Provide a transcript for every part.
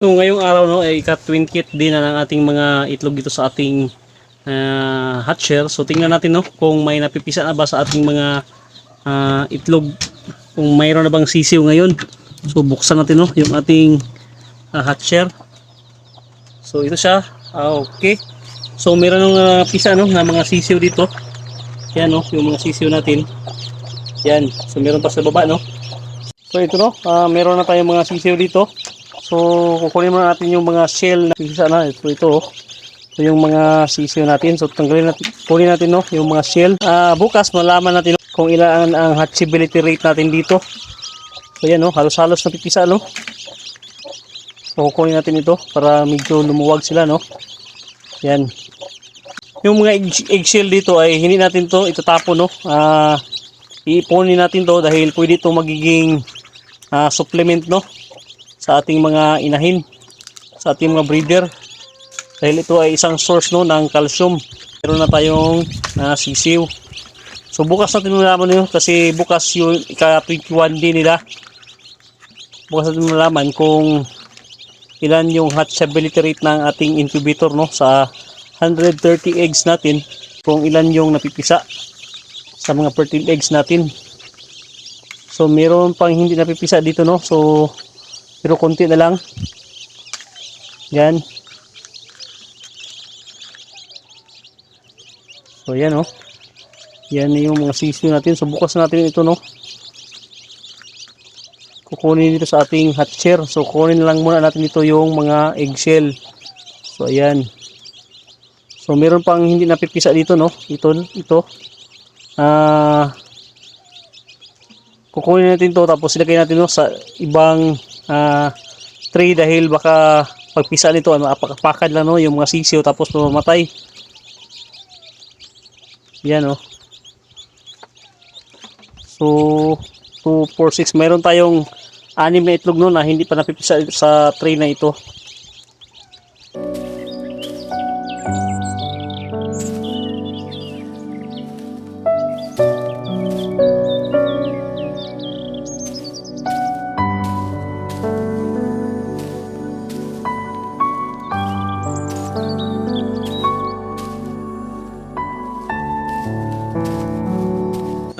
So ngayong araw no ay ika-20th din na ng ating mga itlog dito sa ating hatcher. So tingnan natin no kung may napipisa na ba sa ating mga itlog, kung mayroon na bang sisiw ngayon. So buksan natin no yung ating hatcher. So ito siya. Okay. So mayroon ng pisa no na mga sisiw dito. Yan no yung mga sisiw natin. Yan. So meron pa sa baba no. So ito no, meron na tayong mga sisiw dito. So kukunin muna natin yung mga shell na pisa na. So ito so yung mga sisiw natin. So tanggalin natin, kunin natin no yung mga shell. Bukas malaman natin no, kung ilan ang hatchability rate natin dito. So yan no, halos-halos na pipisa no. So kukunin natin ito para medyo lumuwag sila no. Yan. Yung mga eggshell dito ay hindi natin to itatapon no. Iipunin natin to dahil pwede ito magiging supplement no sa ating mga inahin, sa ating mga breeder, dahil ito ay isang source no ng calcium. Meron na tayong sisiw. So bukas natin malaman yun kasi bukas yung ika-21 din nila. Bukas natin malaman kung ilan yung hatchability rate ng ating incubator no sa 130 eggs natin, kung ilan yung napipisa sa mga fertile eggs natin. So meron pang hindi napipisa dito no, so pero konti na lang. Yan. So yan oh. Yan yung mga sisiw natin. So bukas natin ito no. Kukunin dito sa ating hatcher. So kunin lang muna natin dito yung mga eggshell. So ayan. So meron pang hindi napipisa dito no. Ito. Kukunin natin to tapos ilagay natin no sa ibang tray dahil baka pagpisa nito mapakapakad lang no yung mga sisiw tapos mamamatay. Yan oh. So 2, 4, 6 mayroon tayong 6 na itlog no na hindi pa napipisa sa tray na ito.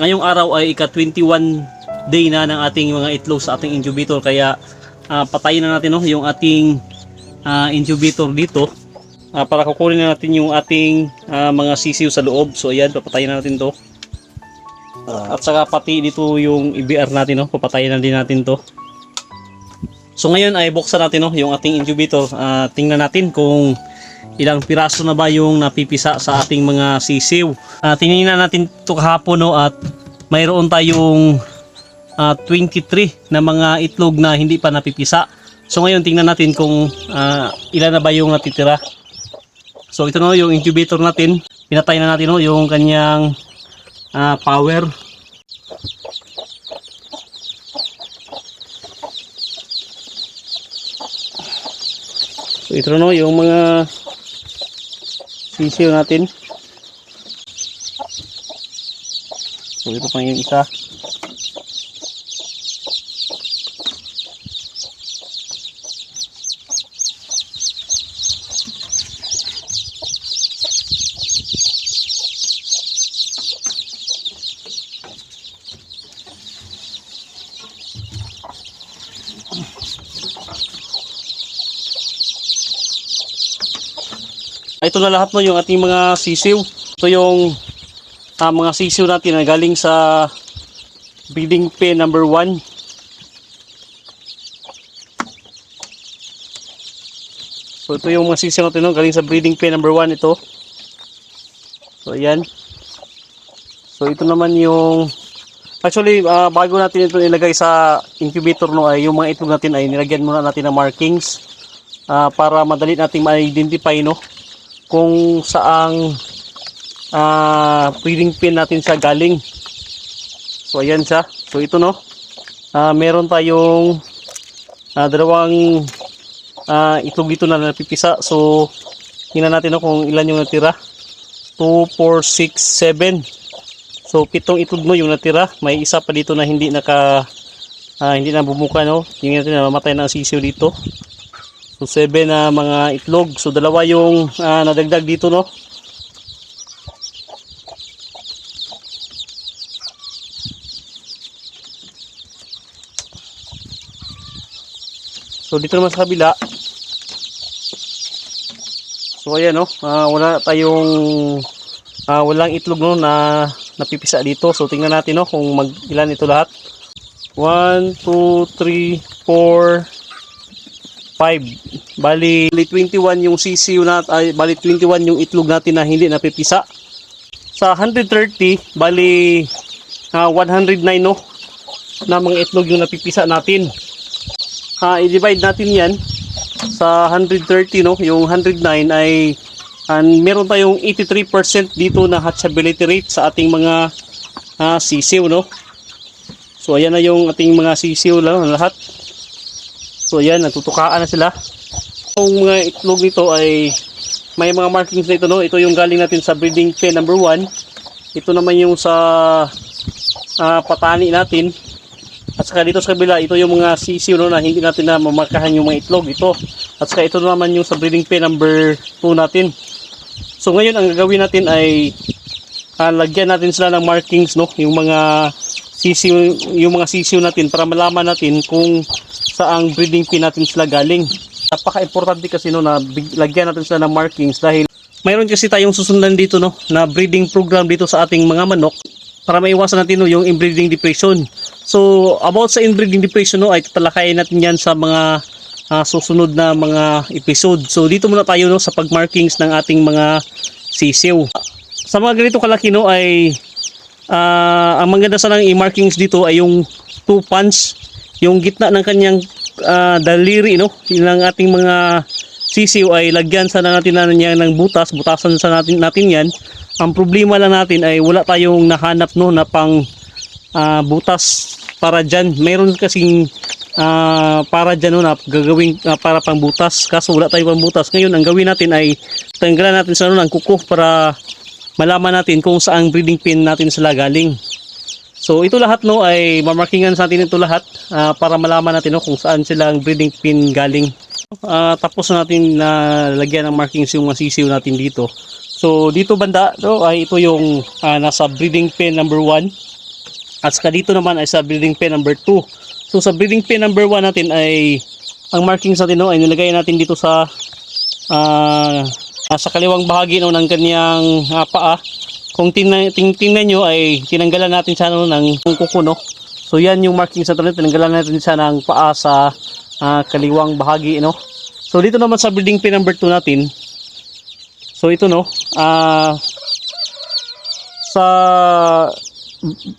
Ngayong araw ay ika-21 day na ng ating mga itlog sa ating incubator, kaya patayin na natin no, yung ating incubator dito para kukunin na natin yung ating mga sisiw sa loob. So ayan, papatayin na natin to. At saka pati dito yung EBR natin no, papatayin na din natin to. So ngayon ay buksan natin no, yung ating incubator. Tingnan natin kung ilang piraso na ba yung napipisa sa ating mga sisiw. Tinignan natin ito kahapon no, at mayroon tayong 23 na mga itlog na hindi pa napipisa. So ngayon tingnan natin kung ilan na ba yung natitira. So ito no yung incubator natin. Pinatay na natin no yung kanyang power. So ito no yung mga sisiw natin. So ito pa yung isa. Ito na lahat no yung ating mga sisiw. Ito yung mga sisiw natin na galing sa breeding pen number 1. So ito yung mga sisiw natin no, galing sa breeding pen number 1 ito. So ayan. So ito naman yung actually bago natin ito ilagay sa incubator no, ay yung mga itlog natin ay nilagyan muna natin ng markings para madali natin ma-identify no kung saang breeding pen natin siya galing. So ayan siya. So ito no, meron tayong dalawang itlog dito na napipisa. So tingnan natin no kung ilan yung natira. 2, 4, 6, 7. So 7 itlog no yung natira. May isa pa dito na hindi naka hindi na bumuka no. Tingnan natin na mamatay na ang sisiw dito. So 7 na mga itlog. So dalawa yung nadagdag dito, no. So dito naman sa kabila. So ayan, no, wala tayong walang itlog, no, na napipisa dito. So tingnan natin, no, kung ilan ito lahat. 1, 2, 3, 4, 5. Bali 21 yung sisiw natin, bali 21 yung itlog natin na hindi napipisa. Sa 130, bali 109, no, na mga itlog yung napipisa natin. I-divide natin yan sa 130, no, yung 109 ay meron tayong 83% dito na hatchability rate sa ating mga sisiw, no. So ayan na yung ating mga sisiw lang lahat. So ayan, natutukaan na sila. Yung mga itlog nito ay may mga markings na ito, no. Ito yung galing natin sa breeding pen number 1. Ito naman yung sa patani natin. At saka dito sa kabila, ito yung mga sisiw, no, na hindi natin na mamarkahan yung mga itlog. Ito. At saka ito naman yung sa breeding pen number 2 natin. So ngayon ang gagawin natin ay lagyan natin sila ng markings, no, yung mga sisiw natin para malaman natin kung saang breeding pen natin sila galing. Napaka-importante kasi, no, na lagyan natin sila ng markings dahil mayroon kasi tayong susundan dito, no, na breeding program dito sa ating mga manok para maiwasan natin, no, yung inbreeding depression. So about sa inbreeding depression, no, ay tatalakayin natin yan sa mga susunod na mga episode. So dito muna tayo, no, sa pagmarkings ng ating mga sisiw. Sa mga ganito kalaki, no, ay ang maganda sanang i-markings dito ay yung 2 pans, yung gitna ng kanyang daliri, no, ng ating mga sisiw ay lagyan sana natin ng butasan sa natin yan. Ang problema lang natin ay wala tayong nahanap, no, na pang butas para dyan. Meron kasing para dyan, no, na gagawing para pang butas, kaso wala tayong pang butas. Ngayon ang gawin natin ay tanggalan natin sa ng kuko para malaman natin kung saang breeding pen natin sila galing. So ito lahat, no, ay mamarkingan sa atin ito lahat para malaman natin, no, kung saan silang breeding pen galing. Tapos natin na lagyan ng markings yung mga sisiw natin dito. So dito banda, no, ay ito yung nasa breeding pen number 1. At saka dito naman ay sa breeding pen number 2. So sa breeding pen number 1 natin ay ang markings natin, no, ay nilagay natin dito sa kaliwang bahagi, no, ng kanyang paa. Kung tingnan nyo ay tinanggalan natin siya, no, ng kuko, no. So yan yung markings natin, tinanggalan natin siya ng paa sa kaliwang bahagi, no. So dito naman sa breeding pen number 2 natin. So ito, no, sa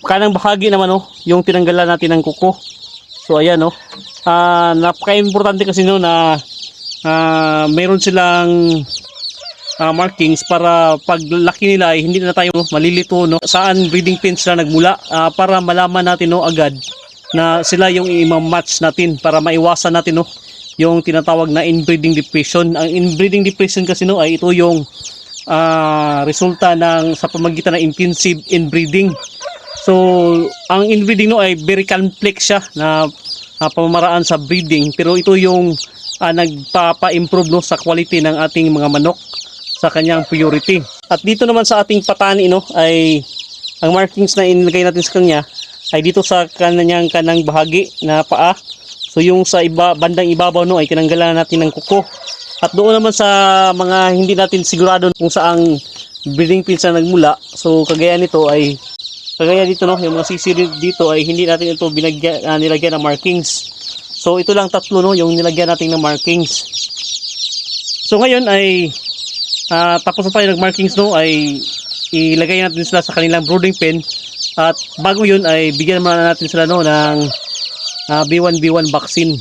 kanang bahagi naman, no, yung tinanggalan natin ng kuko. So ayan, no, napaka-importante kasi, no, na meron silang markings para paglaki nila ay hindi na tayo malilito, no, saan breeding pen sila nagmula, para malaman natin, no, agad na sila yung i-match natin para maiwasan natin, no, yung tinatawag na inbreeding depression. Ang inbreeding depression kasi, no, ay ito yung resulta ng sa pamagitan ng intensive inbreeding. So ang inbreeding, no, ay very complex siya na pamamaraan sa breeding, pero ito yung nagpapa-improve, no, sa quality ng ating mga manok, sa kanyang purity. At dito naman sa ating patani, no, ay ang markings na inilagay natin sa kanya ay dito sa kanang bahagi na paa. So yung sa bandang ibabaw, no, ay tinanggalan natin ng kuko. At doon naman sa mga hindi natin sigurado kung saang breeding pen sa nagmula, so kagaya dito, no, yung mga sisiw dito ay hindi natin ito nilagyan ng markings. So ito lang tatlo, no, yung nilagyan natin ng markings. So ngayon ay tapos na tayo ng-markings, no, ay ilagay natin sila sa kanilang brooding pen. At bago yun ay bigyan naman natin sila, no, ng B1 vaccine.